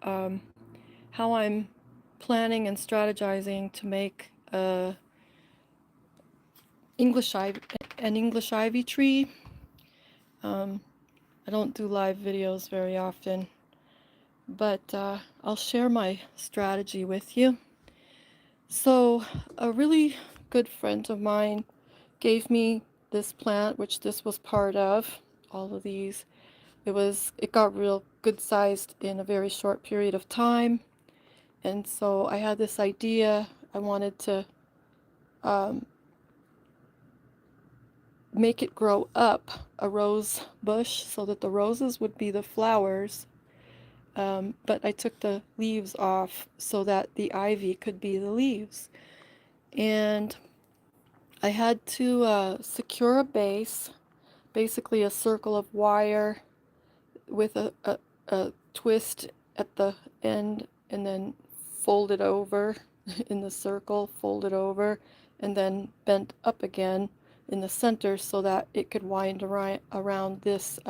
how I'm planning and strategizing to make English ivy, an English ivy tree. Um, I don't do live videos very often, but I'll share my strategy with you. So, a really good friend of mine gave me this plant, which this was part of, all of these. It got real good sized in a very short period of time. And so I had this idea. I wanted to um, make it grow up a rose bush so that the roses would be the flowers. But I took the leaves off so that the ivy could be the leaves. And I had to secure a base, basically a circle of wire with a twist at the end, and then fold it over in the circle, fold it over, and then bent up again in the center so that it could wind around this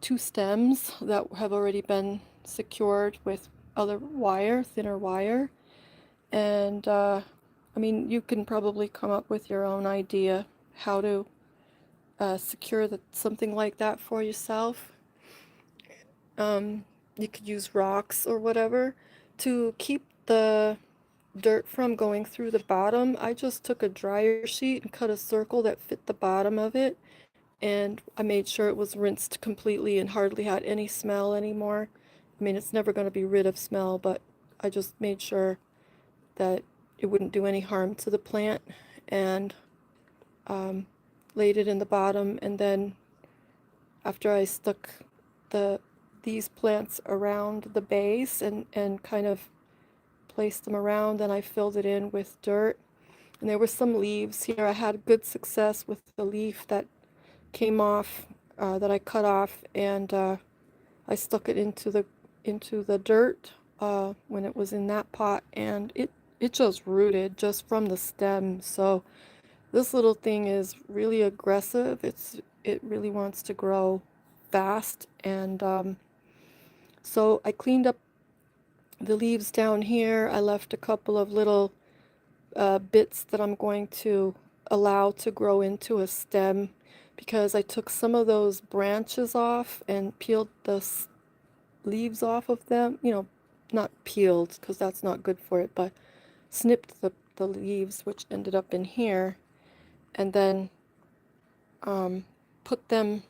two stems that have already been secured with other wire, thinner wire. And I mean, you can probably come up with your own idea how to secure something like that for yourself. You could use rocks or whatever to keep the dirt from going through the bottom. I just took a dryer sheet and cut a circle that fit the bottom of it, and I made sure it was rinsed completely and hardly had any smell anymore. I mean, it's never going to be rid of smell, but I just made sure that it wouldn't do any harm to the plant, and um, laid it in the bottom. And then after I stuck these plants around the base and kind of placed them around, and I filled it in with dirt. And there were some leaves here. I had good success with the leaf that came off, that I cut off, and I stuck it into the dirt when it was in that pot, and it just rooted just from the stem. So this little thing is really aggressive. It really wants to grow fast, and so I cleaned up the leaves down here. I left a couple of little bits that I'm going to allow to grow into a stem, because I took some of those branches off and peeled the leaves off of them. You know, not peeled because that's not good for it, but snipped the leaves, which ended up in here, and then put them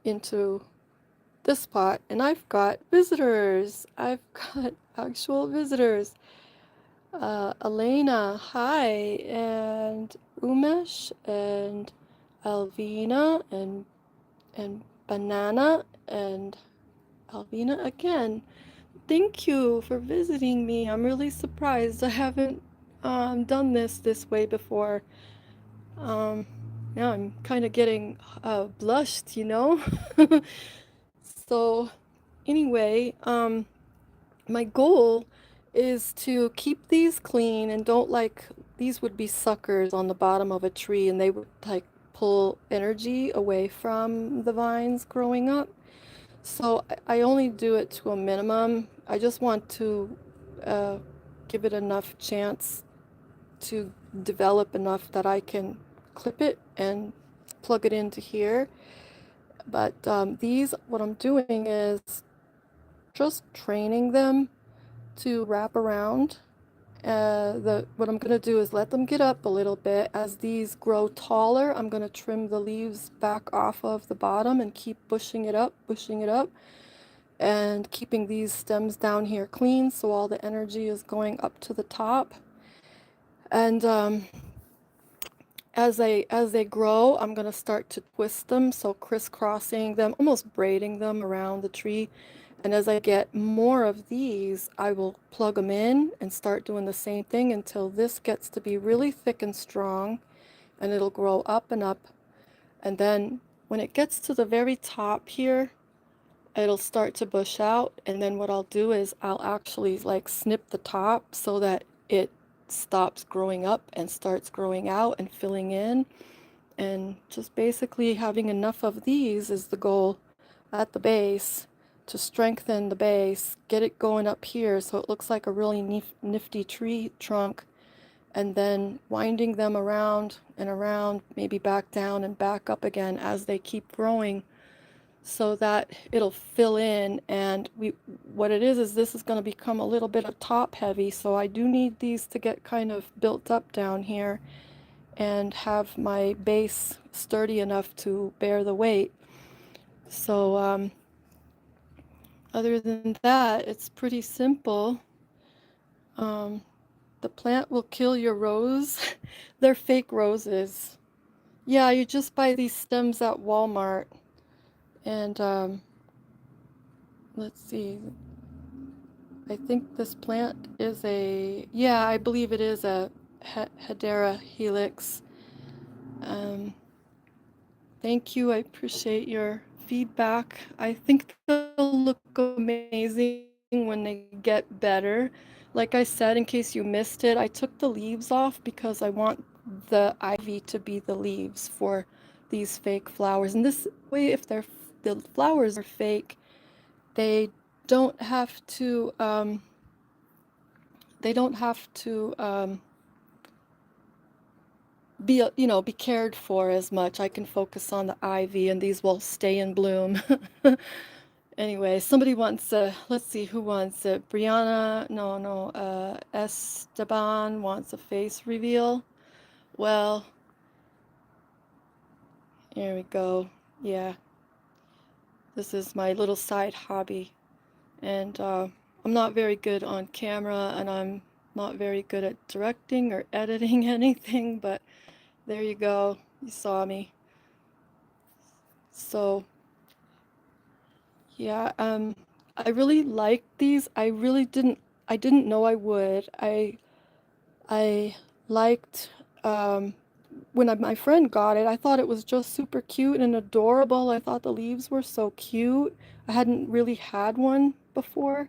into this pot. And I've got visitors. I've got actual visitors. Elena, hi, and Umesh, and Alvina, and Banana, and Alvina again. Thank you for visiting me. I'm really surprised. I haven't done this way before. Um, Now I'm kind of getting blushed, you know? So, anyway, my goal is to keep these clean and don't like these would be suckers on the bottom of a tree, and they would like pull energy away from the vines growing up. So I only do it to a minimum. I just want to uh, give it enough chance to develop enough that I can clip it and plug it into here. But what I'm doing is just training them to wrap around. What I'm going to do is let them get up a little bit. As these grow taller, I'm going to trim the leaves back off of the bottom and keep bushing it up, and keeping these stems down here clean so all the energy is going up to the top. And as they grow, I'm going to start to twist them, so crisscrossing them, almost braiding them around the tree. And as I get more of these, I will plug them in and start doing the same thing until this gets to be really thick and strong, and it'll grow up and up. And then when it gets to the very top here, it'll start to bush out. And then what I'll do is I'll actually like snip the top so that it stops growing up and starts growing out and filling in. And just basically having enough of these is the goal at the base to strengthen the base, get it going up here so it looks like a really nifty tree trunk, and then winding them around and around, maybe back down and back up again as they keep growing, so that it'll fill in. And what it is this is going to become a little bit of top heavy, so I do need these to get kind of built up down here and have my base sturdy enough to bear the weight. So other than that, it's pretty simple. The plant will kill your rose. They're fake roses. Yeah, you just buy these stems at Walmart. And let's see. I think this plant is yeah, I believe it is a Hedera helix. Thank you. I appreciate your feedback. I think they'll look amazing when they get better. Like I said, in case you missed it, I took the leaves off because I want the ivy to be the leaves for these fake flowers. And this way, if the flowers are fake, they don't have to be cared for as much. I can focus on the ivy and these will stay in bloom. Anyway, somebody wants let's see who wants it. Brianna, no, Esteban wants a face reveal. Well, here we go. Yeah, this is my little side hobby. And I'm not very good on camera, and I'm not very good at directing or editing anything, but there you go. You saw me. So, yeah, I really liked these. I didn't know I would. I liked, when my friend got it, I thought it was just super cute and adorable. I thought the leaves were so cute. I hadn't really had one before.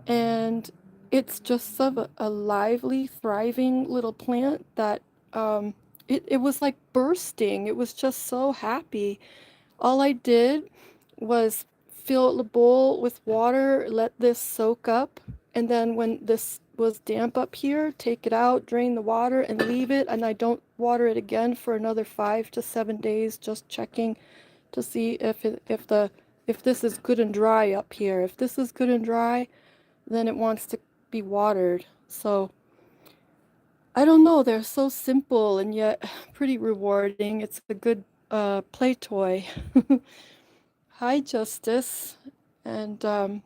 And it's just a lively, thriving little plant that it was like bursting. It was just so happy. All I did was fill the bowl with water, let this soak up, and then when this was damp up here, take it out, drain the water, and leave it. And I don't water it again for another 5 to 7 days, just checking to see if this is good and dry up here. If this is good and dry, then it wants to be watered. So I don't know, they're so simple and yet pretty rewarding. It's a good play toy. Hi, Justice. And let's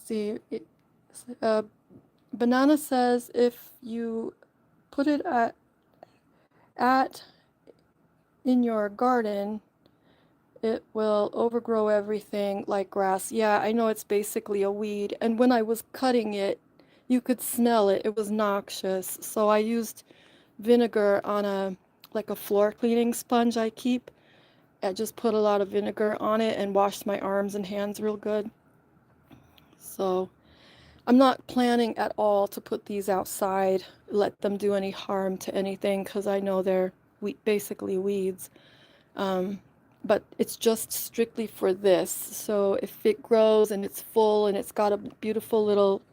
see. Banana says if you put it at in your garden, it will overgrow everything like grass. Yeah, I know it's basically a weed. And when I was cutting it, you could smell it. It was noxious. So I used vinegar on like a floor cleaning sponge I keep. I just put a lot of vinegar on it and washed my arms and hands real good. So I'm not planning at all to put these outside, let them do any harm to anything, because I know they're basically weeds. But it's just strictly for this. So if it grows and it's full and it's got a beautiful little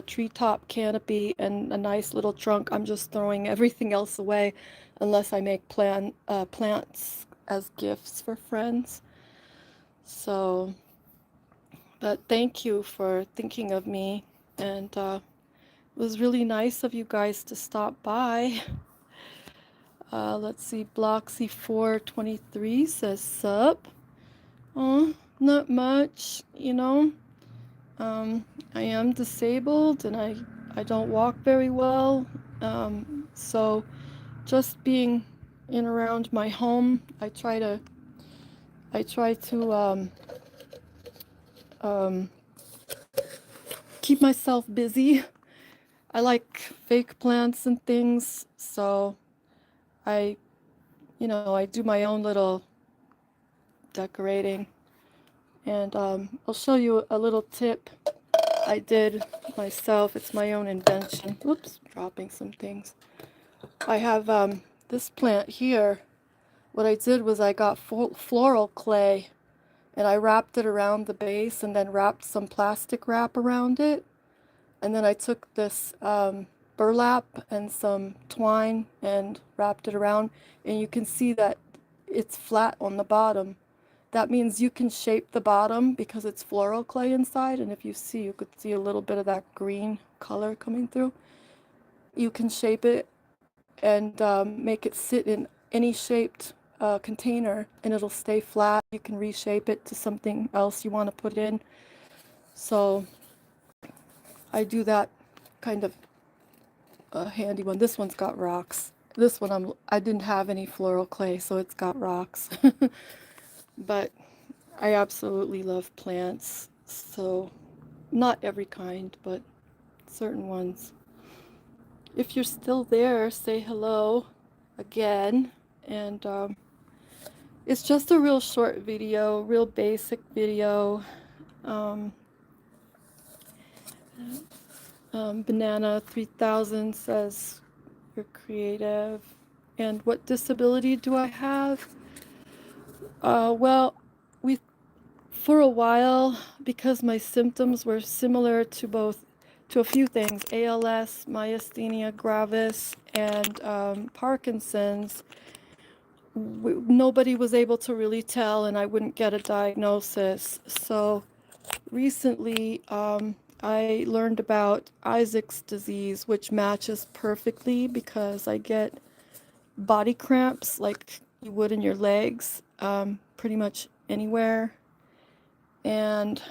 treetop canopy and a nice little trunk, I'm just throwing everything else away unless I make plants as gifts for friends. So, but thank you for thinking of me, and it was really nice of you guys to stop by. Let's see, Bloxy423 says sup. Oh, not much, I am disabled and I don't walk very well. So just being in around my home, I try to keep myself busy. I like fake plants and things, so I do my own little decorating. And I'll show you a little tip I did myself. It's my own invention. Whoops, dropping some things. I have this plant here. What I did was I got floral clay and I wrapped it around the base and then wrapped some plastic wrap around it. And then I took this burlap and some twine and wrapped it around, and you can see that it's flat on the bottom. That means you can shape the bottom because it's floral clay inside, and if you see, you could see a little bit of that green color coming through. You can shape it and make it sit in any shaped container, and it'll stay flat. You can reshape it to something else you want to put in. So I do that kind of a handy one. This one's got rocks. This one I didn't have any floral clay, so it's got rocks. But I absolutely love plants. So not every kind, but certain ones. If you're still there, say hello again. And it's just a real short video, real basic video. Um, Banana 3000 says you're creative. And what disability do I have? Well, we for a while, because my symptoms were similar to a few things, ALS, myasthenia gravis, and Parkinson's, nobody was able to really tell, and I wouldn't get a diagnosis. So recently, I learned about Isaac's disease, which matches perfectly because I get body cramps like you would in your legs, pretty much anywhere. And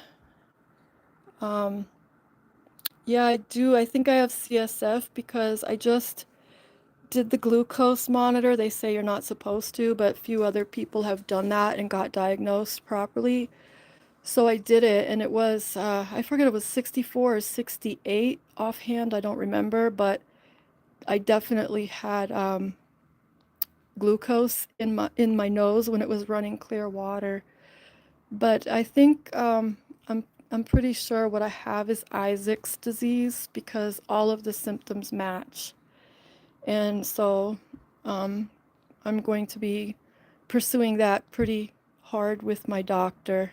yeah, I do. I think I have CSF because I just did the glucose monitor. They say you're not supposed to, but few other people have done that and got diagnosed properly. So I did it, and it was, I forget, it was 64 or 68 offhand. I don't remember, but I definitely had glucose in my nose when it was running clear water. But I think I'm pretty sure what I have is Isaac's disease because all of the symptoms match. And so I'm going to be pursuing that pretty hard with my doctor.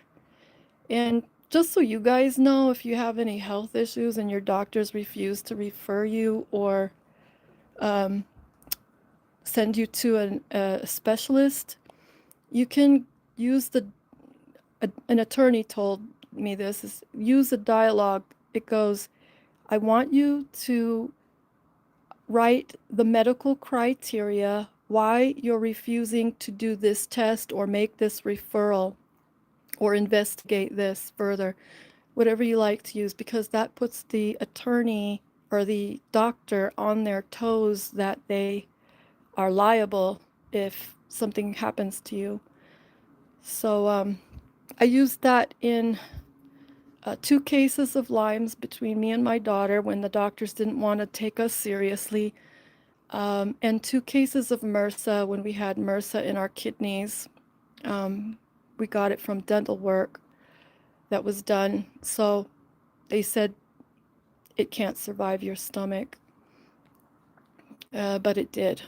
And just so you guys know, if you have any health issues and your doctors refuse to refer you or um, send you to a specialist, you can use an attorney told me this, is use a dialogue. It goes, I want you to write the medical criteria why you're refusing to do this test or make this referral or investigate this further, whatever you like to use, because that puts the attorney or the doctor on their toes that they are liable if something happens to you. So I used that in 2 cases of Lyme's between me and my daughter when the doctors didn't want to take us seriously, and 2 cases of MRSA when we had MRSA in our kidneys. We got it from dental work that was done. So they said it can't survive your stomach, but it did.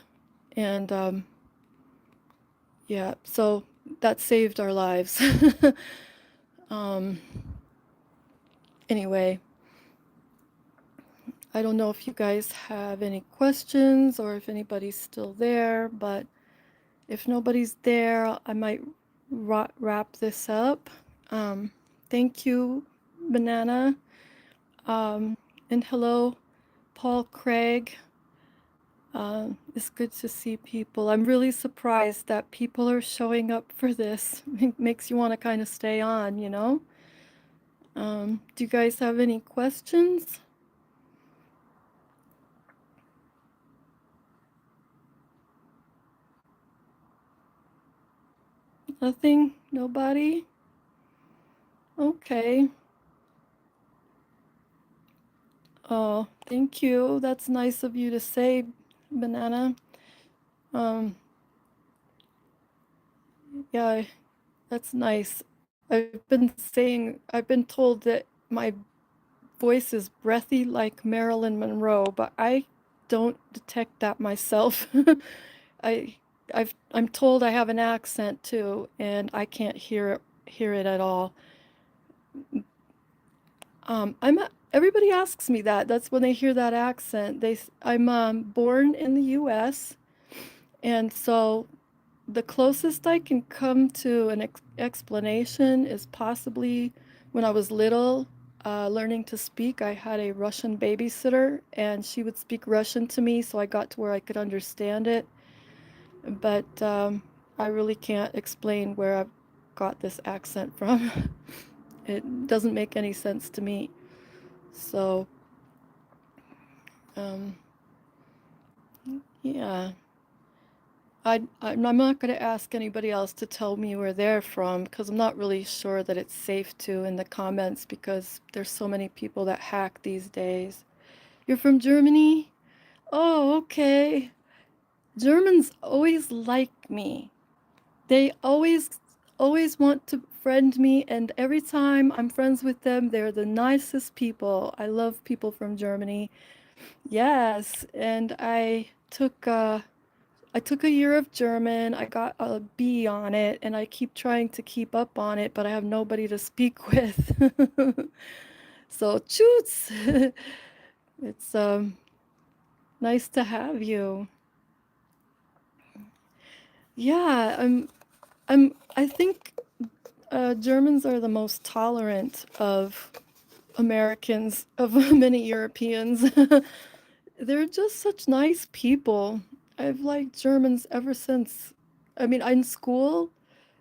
And yeah, so that saved our lives. Anyway, I don't know if you guys have any questions or if anybody's still there, but if nobody's there, I might wrap this up. Thank you, Banana. And hello, Paul Craig. It's good to see people. I'm really surprised that people are showing up for this. It makes you want to kind of stay on, you know? Do you guys have any questions? Nothing? Nobody? Okay. Oh, thank you. That's nice of you to say, Banana. Yeah, that's nice. I've been told that my voice is breathy like Marilyn Monroe, but I don't detect that myself. I I'm told I have an accent too, and I can't hear it hear it at all. Everybody asks me that. That's when they hear that accent. I'm born in the U.S., and so the closest I can come to an explanation is possibly when I was little, learning to speak. I had a Russian babysitter, and she would speak Russian to me, so I got to where I could understand it. But I really can't explain where I've got this accent from. It doesn't make any sense to me. So, um, yeah. I'm not going to ask anybody else to tell me where they're from because I'm not really sure that it's safe to in the comments because there's so many people that hack these days. You're from Germany? Oh, okay. Germans always like me. They always want to friend me, and every time I'm friends with them, they're the nicest people. I love people from Germany. Yes, and I took a year of German. I got a B on it, and I keep trying to keep up on it, but I have nobody to speak with. So, tschüss. It's nice to have you. Yeah, I think Germans are the most tolerant of Americans, of many Europeans. They're just such nice people. I've liked Germans ever since. I mean, in school,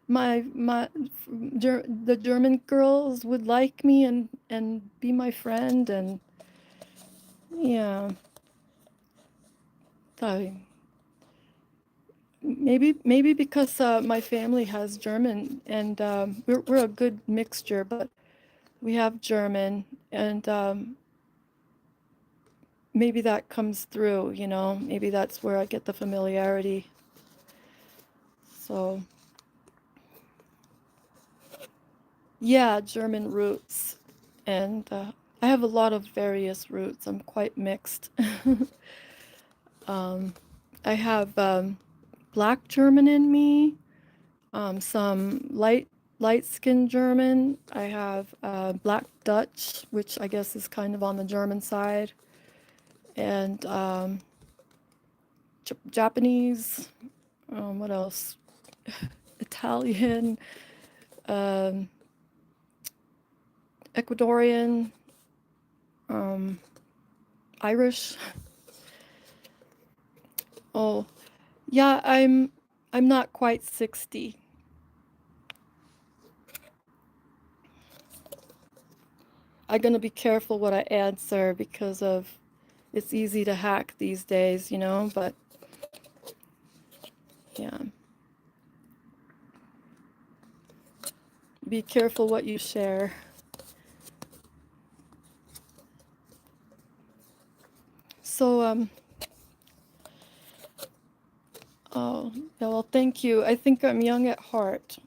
my the German girls would like me and be my friend, and yeah, I, maybe because my family has German, and we're a good mixture, but we have German, and maybe that comes through, maybe that's where I get the familiarity. So yeah, German roots, and I have a lot of various roots. I'm quite mixed. Um, I have black German in me, some light skinned German. I have black Dutch, which I guess is kind of on the German side, and Japanese. What else? Italian, um, Ecuadorian, um, Irish. Oh, yeah, I'm not quite 60. I'm gonna be careful what I answer because of it's easy to hack these days, but yeah, be careful what you share. So, oh, yeah, well, thank you. I think I'm young at heart.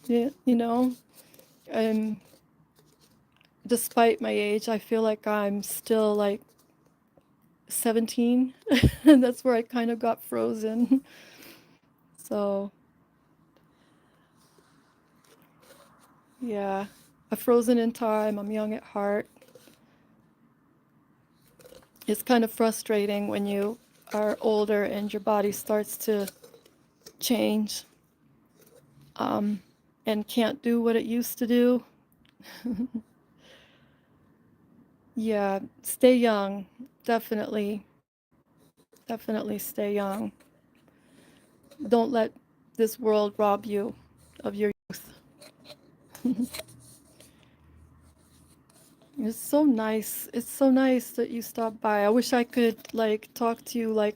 Yeah, um, despite my age, I feel like I'm still like 17. And that's where I kind of got frozen. So, yeah, I'm frozen in time. I'm young at heart. It's kind of frustrating when you are older and your body starts to change, um, and can't do what it used to do. Yeah, stay young. Definitely, definitely stay young. Don't let this world rob you of your youth. It's so nice. It's so nice that you stopped by. I wish I could like talk to you like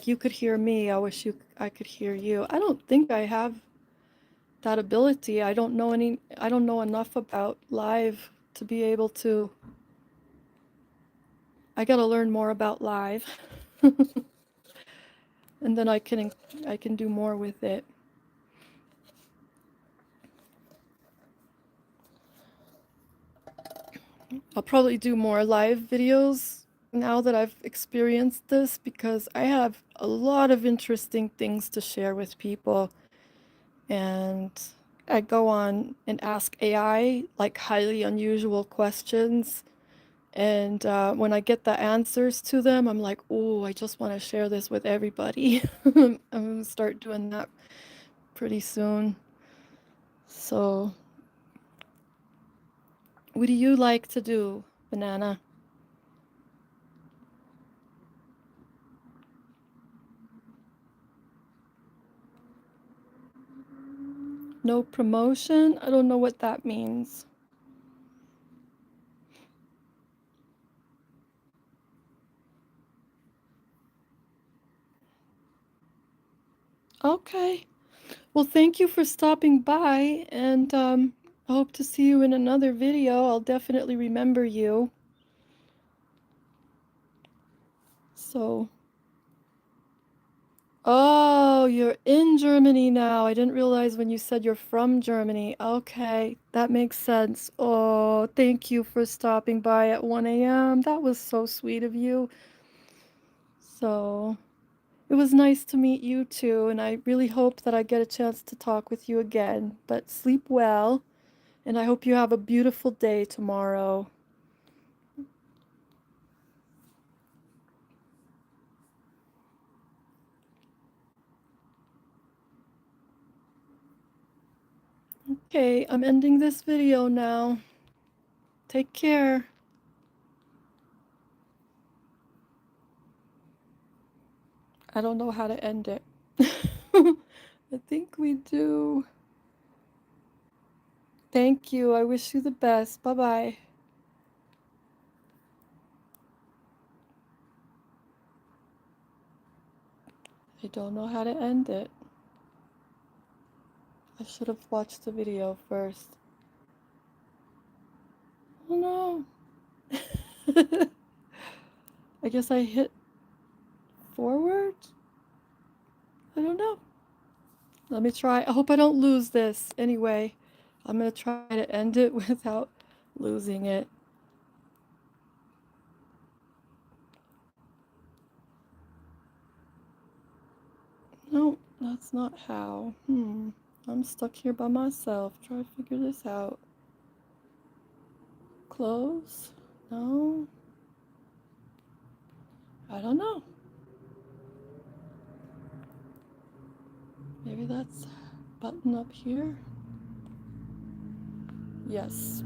you could hear me. I could hear you. I don't think I have that ability. I don't know enough about live to be able to. I got to learn more about live. And then I can do more with it. I'll probably do more live videos now that I've experienced this because I have a lot of interesting things to share with people, and I go on and ask AI like highly unusual questions. And when I get the answers to them, I'm like, oh, I just want to share this with everybody. I'm going to start doing that pretty soon. So, what do you like to do, Banana? No promotion? I don't know what that means. Okay. Well, thank you for stopping by, and I hope to see you in another video. I'll definitely remember you. So, oh, you're in Germany now. I didn't realize when you said you're from Germany. Okay, that makes sense. Oh, thank you for stopping by at 1 a.m. That was so sweet of you. So, it was nice to meet you too, and I really hope that I get a chance to talk with you again. But sleep well, and I hope you have a beautiful day tomorrow. Okay, I'm ending this video now. Take care. I don't know how to end it. I think we do. Thank you. I wish you the best. Bye bye. I don't know how to end it. I should have watched the video first. Oh no. I guess I hit forward? I don't know. Let me try. I hope I don't lose this. Anyway, I'm gonna try to end it without losing it. No, that's not how. I'm stuck here by myself. Try to figure this out. Close? No? I don't know. Maybe that's button up here? Yes.